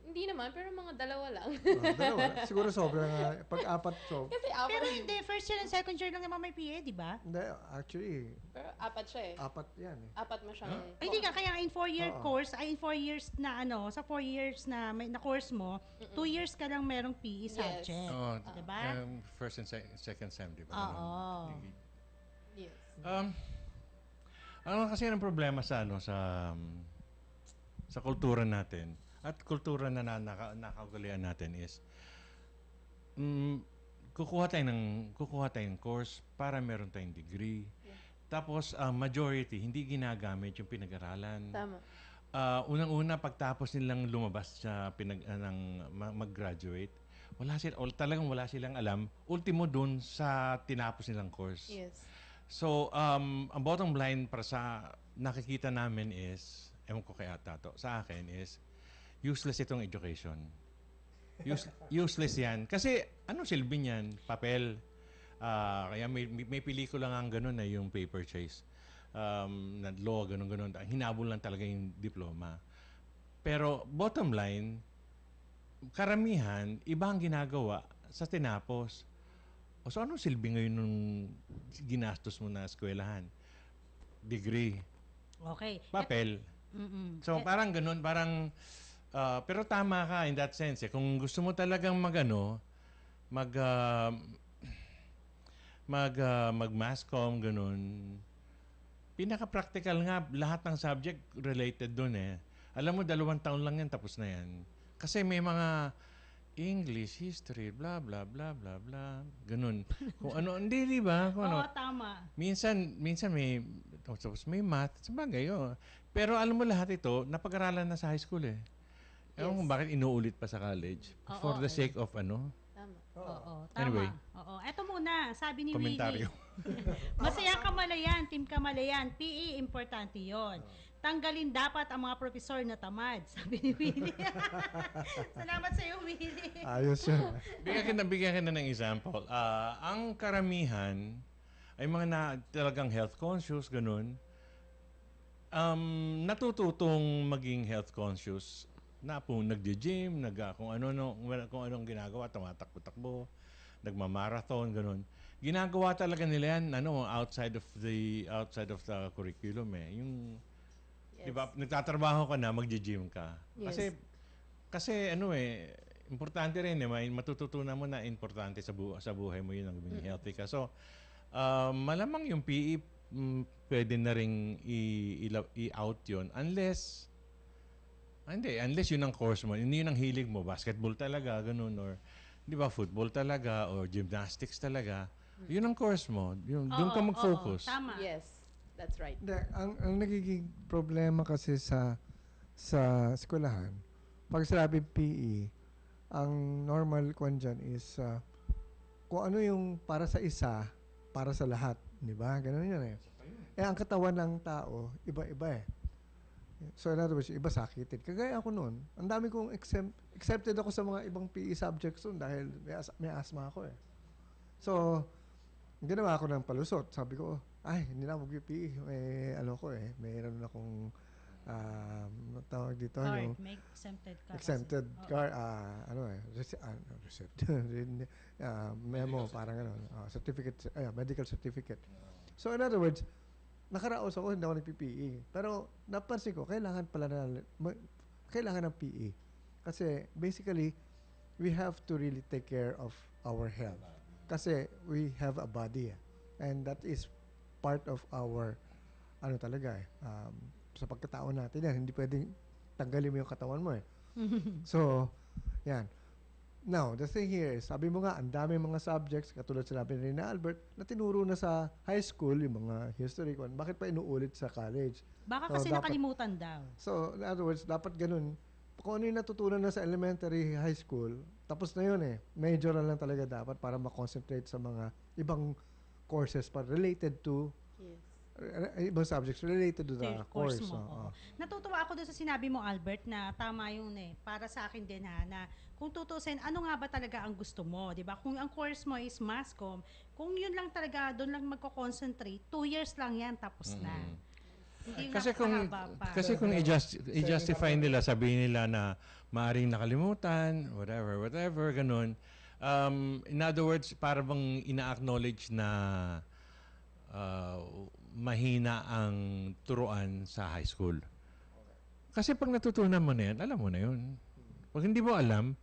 S9: Hindi naman, pero mga dalawa lang.
S5: Dalawa. Siguro sobrang pag-apat so.
S9: Kasi apat.
S4: Pero hindi, first year and second year lang naman may PE, di ba?
S5: Hindi, actually,
S9: Pero apat siya eh.
S5: apat yan
S9: Apat mo siyang...
S4: Ay, hindi ka, kaya in 4-year
S5: Oo.
S4: course, in 4 years na sa 4 years na na course mo, 2 years ka lang merong PE
S9: Yes.
S4: subject.
S6: Oh,
S4: Diba?
S6: First and second sem, di ba?
S4: Oo.
S9: Yes.
S6: Ano kasi ang problema sa sa kultura natin at kultura na nakagalian natin is kukuha tayo ng course para meron tayong degree.
S9: Yeah.
S6: Tapos majority hindi ginagamit yung pinag-aralan.
S9: Tama.
S6: Unang-una pagtapos nilang lumabas sa mag-graduate, talagang wala silang alam. Ultimo dun sa tinapos nilang course.
S9: Yes.
S6: So, ang bottom line para sa nakikita namin is, ewan ko kay Tato, sa akin is, useless itong education. Useless yan. Kasi, ano silbi niyan? Papel. Kaya may pelikula nga ganun na yung paper chase. Na law, ganun. Hinabol lang talaga yung diploma. Pero, bottom line, karamihan, iba ang ginagawa sa tinapos. So, anong silbi ngayon nung ginastos mo na eskwelahan? Degree.
S4: Okay.
S6: Papel. So parang ganun, parang pero tama ka in that sense. Kung gusto mo talagang mag-mass comm ganun, pinaka-practical nga lahat ng subject related doon eh. Alam mo 2 taon lang yan tapos na yan. Kasi may mga English, history, blah blah blah blah blah, ganun. Kung ano, hindi di ba? Kung ano.
S4: Oo, tama.
S6: Minsan may tapos may math, sabagay Pero alam mo lahat ito, napag-aralan na sa high school eh. Ewan kung bakit inuulit pa sa college for the sake of
S9: Tama.
S4: Oo, tama.
S6: Anyway.
S4: Oo. Eto muna, sabi ni
S6: Komentaryo.
S4: Willie. Masayang kamalayan, team kamalayan, PE, importante yon. Tanggalin dapat ang mga profesor na tamad, sabi ni Willie. Salamat sa iyo, Willie.
S5: Ayos yun.
S6: Bigyan ka na ng example. Ang karamihan ay mga talagang health conscious, ganun. Natututong maging health conscious na po nagde-gym, kung anong ginagawa, tumatakbo-takbo, nagma-marathon, ganun. Ginagawa talaga nila yan outside of the curriculum eh. Yung di ba, nagtatrabaho ka na, magje-gym ka.
S9: Yes.
S6: Kasi importante rin may matututunan mo na importante sa buhay mo yun ang maging healthy ka. So, malamang yung PE pwede na ring i-out yun unless yun ang course mo, yun ang hilig mo, basketball talaga, ganun, or di ba, football talaga, or gymnastics talaga, yun ang course mo, doon ka mag-focus.
S4: Tama.
S9: Yes, that's right.
S5: Hindi, ang nagiging problema kasi sa eskwelahan, pag sinabi PE, ang normal kwan dyan is kung ano yung para sa isa, para sa lahat. Di ba? Ganun yun eh. Ang katawan ng tao, iba-iba eh. So in other words, iba sakitin. Kagaya ako noon, ang dami kong accepted ako sa mga ibang PE subjects noon dahil may asthma ako eh. So, ginawa ako ng palusot. Sabi ko, hindi na mag-PE. Mayroon akong tawag dito.
S4: Card, may exempted ka.
S5: Exempted card, receipt. Memo, parang certificate, medical certificate. So in other words, nakaraos ako, hindi ako nag-PE. Pero napansin ko, kailangan ng PE. Kasi basically, we have to really take care of our health. Kasi we have a body. And that is part of our, sa pagkatao natin yan. Hindi pwedeng tanggalin mo yung katawan mo eh. So, yan. Now, the thing here is, sabi mo nga, ang dami mga subjects, katulad sinabi ni Albert, na tinuro na sa high school, yung mga history, bakit pa inuulit sa college?
S4: Baka kasi nakalimutan daw.
S5: So, in other words, dapat ganun. Kung ano yung natutunan na sa elementary, high school, tapos na yun eh. Major na lang talaga dapat para makonsentrate sa mga ibang courses pa related to ibang subjects related to the course mo.
S4: Natutuwa ako doon sa sinabi mo, Albert, na tama yun eh. Para sa akin din na kung tutusin, ano nga ba talaga ang gusto mo, di ba? Kung ang course mo is mass comm, kung yun lang talaga, doon lang magko-concentrate, 2 years lang yan, tapos na. Hindi
S6: kasi kung i-justify nila, sabihin nila na maaring nakalimutan, whatever, ganun. In other words, para bang ina-acknowledge na mahina ang turuan sa high school. Kasi pag natutunan mo na yan, alam mo na yun. Pag hindi mo alam,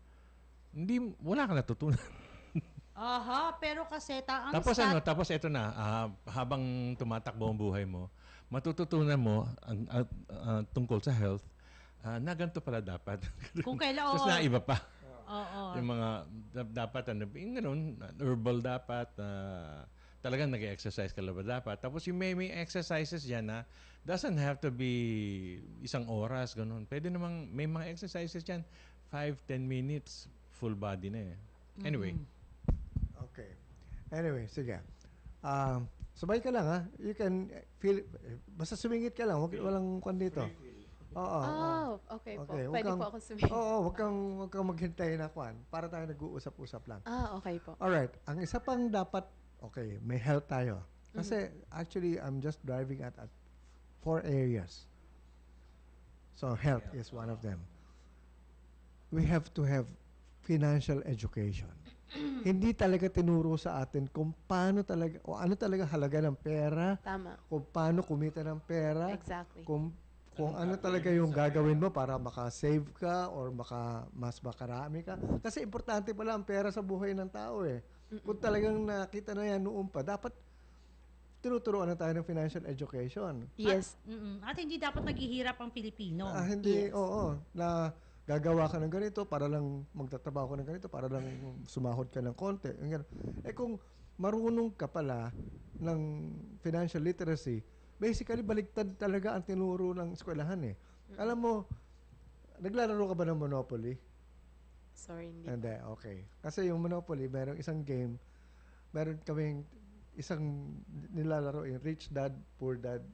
S6: wala ka natutunan.
S4: Pero kasi
S6: tapos ito na, habang tumatakbo ang buhay mo, matututunan mo tungkol sa health, na ganito pala dapat.
S4: Kung kailan,
S6: tapos na iba pa.
S4: Oo.
S6: Yung mga dapat, yung herbal dapat, talagang nag-exercise ka ba dapat. Tapos yung may exercises dyan na doesn't have to be 1 oras, ganun. Pwede namang may mga exercises dyan, 5-10 minutes, full body na eh. Anyway.
S5: Okay. Anyway, sige. Sabay ka lang ha. You can feel, basta sumingit ka lang, walang kwan dito.
S9: Okay po. Pwede po ako sumingit.
S5: Wag kang maghintay na kwan para tayo nag-uusap-usap lang.
S9: Okay po.
S5: Alright. Ang isa pang dapat, may health tayo. Kasi actually, I'm just driving at 4 areas. So health is one of them. We have to have financial education. Hindi talaga tinuro sa atin kung paano talaga, o ano talaga halaga ng pera.
S9: Tama.
S5: Kung paano kumita ng pera.
S9: Exactly.
S5: Kung kung ano talaga yung gagawin mo para maka-save ka or mas makarami ka. Kasi importante pala ang pera sa buhay ng tao eh. Kung talagang nakita na yan noon pa, dapat tinuturuan na tayo ng financial education.
S9: Yes.
S4: At hindi dapat naghihirap ang Pilipino.
S5: Hindi, oo. Na gagawa ka ng ganito para lang magtatrabaho ka ng ganito, para lang sumahod ka ng konti. Kung marunong ka pala ng financial literacy, basically, baliktad talaga ang tinuro ng eskwelahan eh. Alam mo, naglalaro ka ba ng Monopoly?
S9: Sorry, hindi.
S5: Hindi, okay. Kasi yung Monopoly, merong isang game, meron kaming isang nilalaro yung Rich Dad, Poor Dad.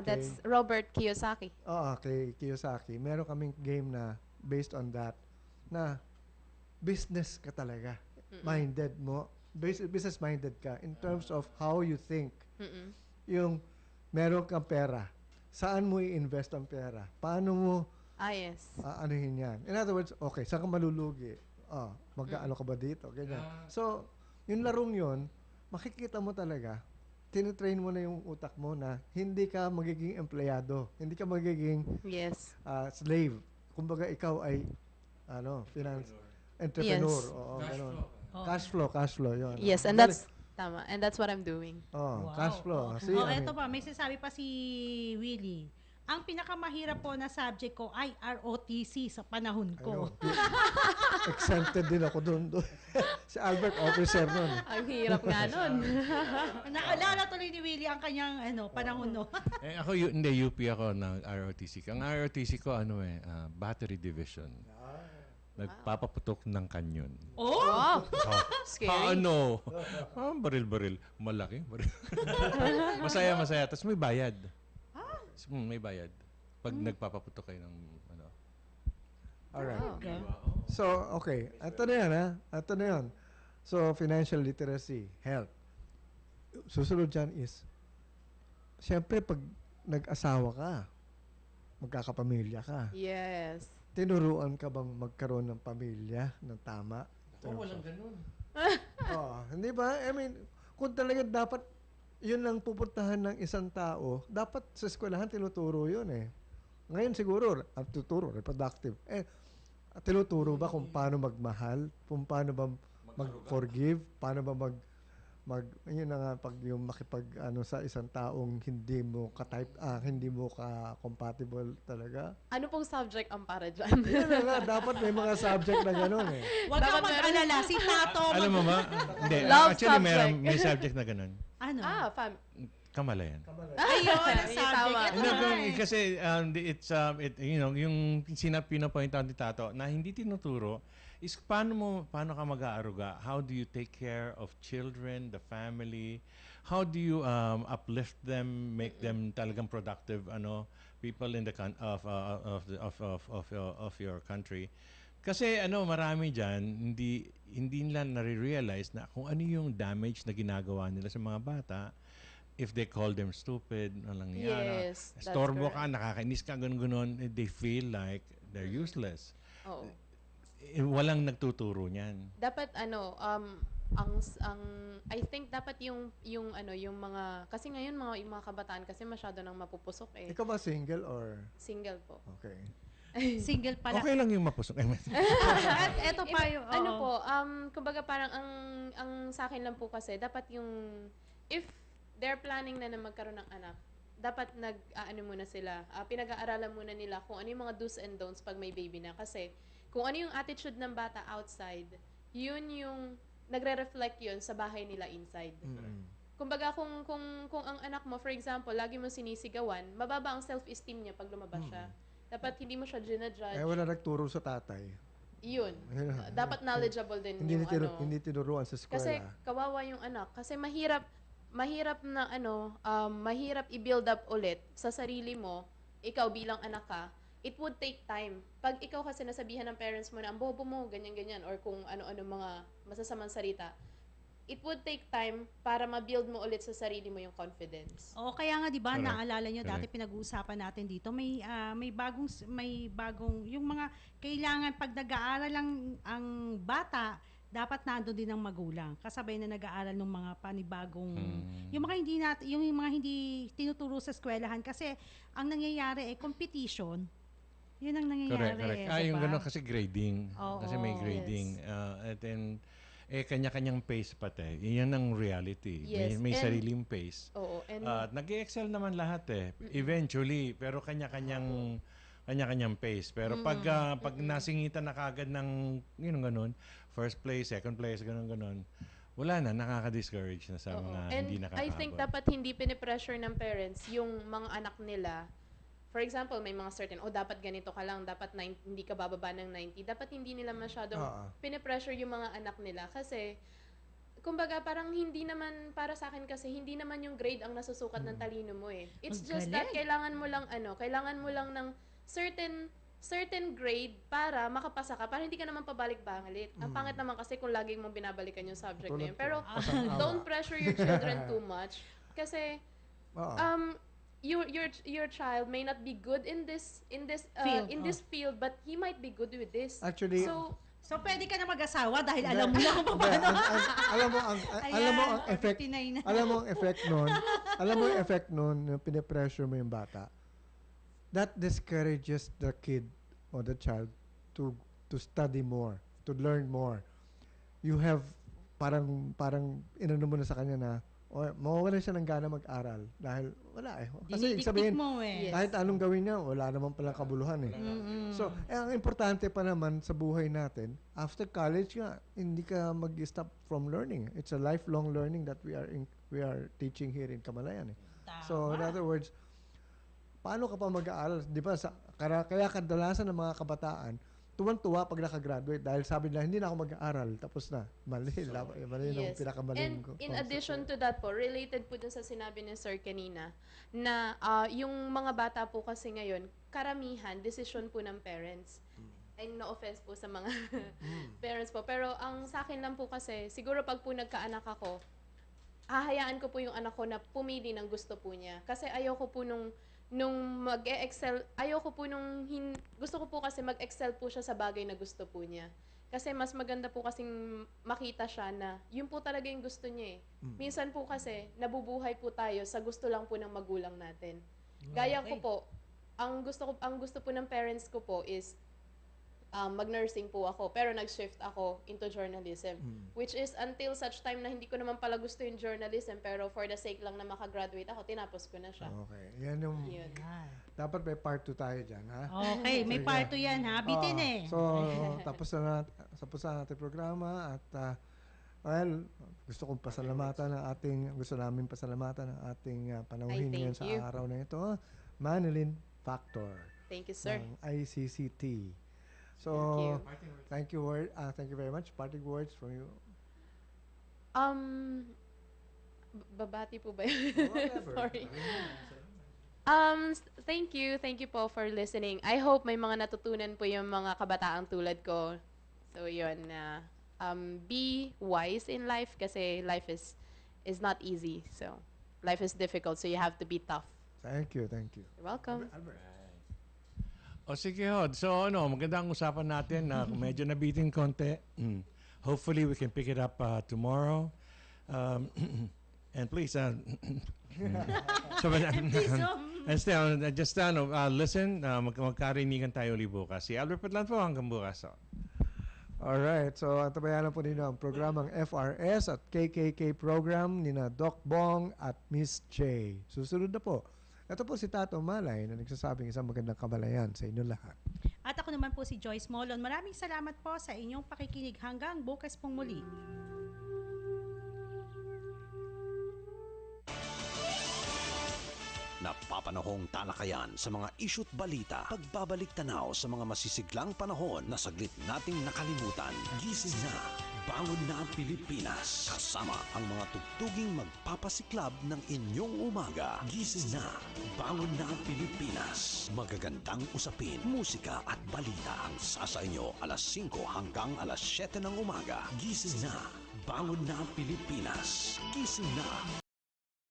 S9: That's Robert Kiyosaki.
S5: Oo, kay Kiyosaki. Meron kaming game na based on that, na business ka talaga. Minded mo. Business-minded ka in terms of how you think. Yung meron kang pera. Saan mo i-invest ang pera? Paano mo
S9: Yes.
S5: anuhin yan? In other words, okay, saan ka malulugi? Mag-ano ka ba dito? Ganyan. So, yung larong yun, makikita mo talaga, tinitrain mo na yung utak mo na hindi ka magiging empleyado. Hindi ka magiging
S9: Yes.
S5: slave. Kumbaga, ikaw ay entrepreneur.
S9: Yes.
S5: Oo, ganun. Cash flow, yun.
S9: Yes, and that's tama. And that's what I'm doing.
S5: Cash flow. See,
S4: Eto pa, may sinasabi pa si Willie. Ang pinakamahirap po na subject ko ay ROTC sa panahon ko.
S5: Exempted din ako doon. Si Albert, officer nun.
S9: Ang hirap nga nun.
S4: Naalala tuloy ni Willie ang kanyang panahon no.
S6: Ako, hindi, UP ako ng ROTC. Ang ROTC ko, battery division. Nagpapaputok ng kanyon.
S9: Wow! Scary.
S6: Paano? Baril-baril. Malaki. Baril. Masaya. Tapos may bayad. May bayad. Pag nagpapaputok kayo ng
S5: Alright. So, okay. Ito na yan, ha? Ito na yan. So, financial literacy, health. Susunod dyan is, siyempre, pag nag-asawa ka, magkakapamilya ka,
S9: Yes.
S5: tinuruan ka bang magkaroon ng pamilya ng tama?
S6: walang ganun.
S5: Hindi ba? I mean, kung talaga dapat yun ang pupuntahan ng isang tao, dapat sa eskwelahan tinuturo yun eh. Ngayon siguro, ang tuturo, reproductive. Tinuturo ba kung paano magmahal? Kung paano ba mag-forgive? Paano ba yun na nga, pag yung sa isang taong hindi mo ka-type, hindi mo ka-compatible talaga.
S9: Ano pong subject ang para dyan?
S5: Yun na nga, dapat may mga subject na gano'n eh.
S4: Huwag kang mag-alala, si Tato.
S6: Alam mo ba? Hindi.
S9: Love
S6: Actually,
S9: subject.
S6: may subject na ganun.
S4: Ano?
S6: Kamalayan.
S4: Ayun, ang
S9: Tama.
S4: subject. Ito
S6: Kasi yung pinapoint out ni Tato na hindi tinuturo is paano ka mag-aaruga? How do you take care of children, the family? How do you uplift them, make them talagang productive people in the of your country? Kasi marami diyan hindi nila nare-realize na kung ano yung damage na ginagawa nila sa mga bata. If they call them stupid,
S9: Yes, that's
S6: storbo ka,
S9: correct.
S6: nakakainis ka, ganun, they feel like they're useless.
S9: Oo.
S6: Walang nagtuturo niyan.
S9: Dapat I think dapat yung mga kasi ngayon yung mga kabataan kasi masyado nang mapupusok eh.
S5: Ikaw ba single or?
S9: Single po.
S5: Okay.
S4: single pala.
S6: Okay lang yung mapusok.
S4: At eto pa yung,
S9: Kumbaga parang ang sa akin lang po kasi dapat yung if they're planning na magkaroon ng anak, dapat muna sila, pinag-aaralan muna nila kung ano yung mga do's and don'ts pag may baby na. Kasi kung ano yung attitude ng bata outside, yun yung nagre-reflect yun sa bahay nila inside. Kumbaga kung ang anak mo, for example, lagi mo sinisigawan, mababa ang self-esteem niya pag lumabas siya. Dapat hindi mo siya ginajudge.
S5: Wala nagturo sa tatay.
S9: Yun. Dapat knowledgeable din yung
S5: Hindi tinuruan sa eskwela.
S9: Kasi kawawa yung anak. Kasi mahirap i-build up ulit sa sarili mo, ikaw bilang anak ka, it would take time. Pag ikaw kasi nasabihan ng parents mo na ang bobo mo, ganyan-ganyan, or kung ano-ano mga masasamang salita, it would take time para ma-build mo ulit sa sarili mo yung confidence.
S4: Kaya nga 'di ba
S6: Correct.
S4: naalala nyo dati
S6: Correct.
S4: pinag-uusapan natin dito may bagong yung mga kailangan pag nag-aaral lang ang bata dapat nandoon din ang magulang. Kasabay na nag-aaral ng mga panibagong, yung mga hindi tinuturo sa eskwelahan. Kasi ang nangyayari competition. Yun ang nangyayari.
S6: Correct. Yung
S4: diba?
S6: gano'n kasi grading.
S4: Oo,
S6: Kasi may grading. And then, kanya-kanyang pace pati. Yan ang reality.
S9: Yes,
S6: May
S9: and-
S6: sariling pace.
S9: Oo, and
S6: Nag-excel naman lahat eventually, pero kanya-kanyang pace. Pero pag nasingitan na kagad ng ganun, first place, second place, ganun, wala na, nakaka-discourage na sa mga
S9: And
S6: hindi nakakaabot.
S9: I think dapat hindi pinipressure ng parents yung mga anak nila. For example, may mga certain, dapat ganito ka lang, dapat hindi ka bababa ng 90. Dapat hindi nila masyadong pinipressure yung mga anak nila. Kasi, kumbaga, parang hindi naman, para sa akin kasi, hindi naman yung grade ang nasusukat ng talino mo eh. It's just that kailangan mo lang ng certain grade para makapasa ka, para hindi ka naman pabalik-balik. Ang pangit naman kasi kung laging mong binabalikan yung subject na yun. Pero, don't pressure your children too much. Kasi, your child may not be good in this field, but he might be good with this.
S5: Actually,
S4: So, pwede ka na mag-asawa dahil alam mo na kung paano.
S5: alam mo ang effect. Alam mo ang effect nun. Alam mo yung effect nun, yung pinipressure mo yung bata. That discourages the kid or the child to study more, to learn more. You have parang inano mo na sa kanya na mawawala siya ng gana mag-aral dahil wala Kasi sabihin,
S4: mo
S5: kahit anong gawin niya, wala naman palang kabuluhan So, ang importante pa naman sa buhay natin, after college nga, hindi ka mag-stop from learning. It's a lifelong learning that we are teaching here in Kamalayan. So, in other words, paano ka pa mag-aaral? Di ba, kaya kadalasan ng mga kabataan, tuwan-tuwa pag nakagraduate dahil sabi nila, hindi na ako mag-aaral. Tapos na. Mali yung pinakamaling
S9: And in addition to that po, related po dun sa sinabi ni Sir kanina, na yung mga bata po kasi ngayon, karamihan, decision po ng parents. Ay, no offense po sa mga parents po. Pero ang sa akin lang po kasi, siguro pag po nagkaanak ako, hahayaan ko po yung anak ko na pumili ng gusto po niya. Kasi ayoko po nung mag-e-excel, gusto ko po kasi mag-excel po siya sa bagay na gusto po niya. Kasi mas maganda po kasing makita siya na yun po talaga yung gusto niya Minsan po kasi, nabubuhay po tayo sa gusto lang po ng magulang natin. Gaya ko po, ang gusto po ng parents ko po is mag-nursing po ako, pero nag-shift ako into journalism. Which is until such time na hindi ko naman pala gusto yung journalism, pero for the sake lang na makagraduate ako, tinapos ko na siya.
S5: Okay. Yan yung... Dapat may part 2 tayo dyan, ha?
S4: Okay, may part 2 yan, ha? Bitin
S5: So, tapos na natin programa at gusto namin pasalamatan ng ating panauhin ngayon sa araw na ito, Manilyn Factor.
S9: Thank you, sir.
S5: Ng ICCT. So, thank you very much. Parting words from you.
S9: Babati po ba yun?
S5: Whatever.
S9: Sorry. Thank you po for listening. I hope may mga natutunan po yung mga kabataang tulad ko. So, yun, be wise in life kasi life is not easy. So, life is difficult, so you have to be tough.
S5: Thank you.
S9: You're welcome.
S5: Albert.
S6: Sige, Hod. So, magandang usapan natin na medyo nabitin konti. Hopefully, we can pick it up tomorrow. And please, listen, magkarinigan tayo ulit bukas. Si Albert Padlan po hanggang bukas.
S5: Alright, so antabayan po ninyo ang programang FRS at KKK program ni na Doc Bong at Miss J. Susunod na po. Ito po si Tato Malay na nagsasabing isang magandang kamalayan sa inyo lahat.
S4: At ako naman po si Joyce Molon. Maraming salamat po sa inyong pakikinig hanggang bukas pong muli.
S10: Napapanahong talakayan sa mga issue't balita, pagbabalik tanaw sa mga masisiglang panahon na saglit nating nakalimutan. Gising na, bangon na ang Pilipinas. Kasama ang mga tugtuging magpapasiklab ng inyong umaga. Gising na, bangon na ang Pilipinas. Magagandang usapin, musika at balita ang sasa inyo alas 5 hanggang alas 7 ng umaga. Gising na, bangon na ang Pilipinas. Gising na.